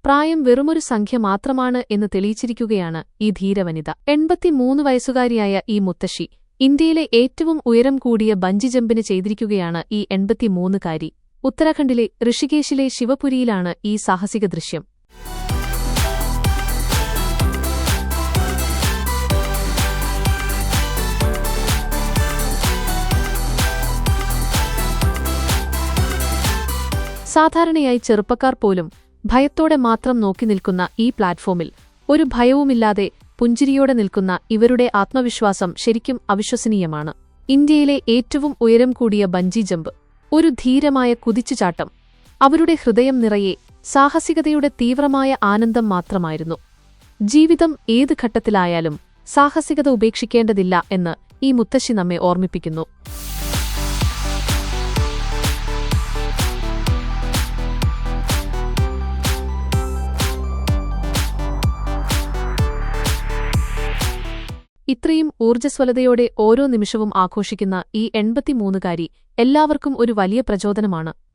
പ്രായം വെറുമൊരു സംഖ്യ മാത്രമാണ് എന്ന് തെളിയിച്ചിരിക്കുകയാണ് ഈ ധീരവനിത. 83 വയസ്സുകാരിയായ ഈ മുത്തശ്ശി ഇന്ത്യയിലെ ഏറ്റവും ഉയരം കൂടിയ ബഞ്ചി ജമ്പിന് ചെയ്തിരിക്കുകയാണ് ഈ 83കാരി. ഉത്തരാഖണ്ഡിലെ ഋഷികേശിലെ ശിവപുരിയിലാണ് ഈ സാഹസിക ദൃശ്യം. സാധാരണയായി ചെറുപ്പക്കാർ പോലും ഭയത്തോടെ മാത്രം നോക്കി നിൽക്കുന്ന ഈ പ്ലാറ്റ്ഫോമിൽ ഒരു ഭയവുമില്ലാതെ പുഞ്ചിരിയോടെ നിൽക്കുന്ന ഇവരുടെ ആത്മവിശ്വാസം ശരിക്കും അവിശ്വസനീയമാണ്. ഇന്ത്യയിലെ ഏറ്റവും ഉയരം കൂടിയ ബഞ്ചി ജമ്പ്, ഒരു ധീരമായ കുതിച്ചുചാട്ടം. അവരുടെ ഹൃദയം നിറയെ സാഹസികതയുടെ തീവ്രമായ ആനന്ദം മാത്രമായിരുന്നു. ജീവിതം ഏത് ഘട്ടത്തിലായാലും സാഹസികത ഉപേക്ഷിക്കേണ്ടതില്ല എന്ന് ഈ മുത്തശ്ശി നമ്മെ ഓർമ്മിപ്പിക്കുന്നു. ഇത്രയും ഊർജ്ജസ്വലതയോടെ ഓരോ നിമിഷവും ആഘോഷിക്കുന്ന ഈ 83കാരി എല്ലാവർക്കും ഒരു വലിയ പ്രചോദനമാണ്.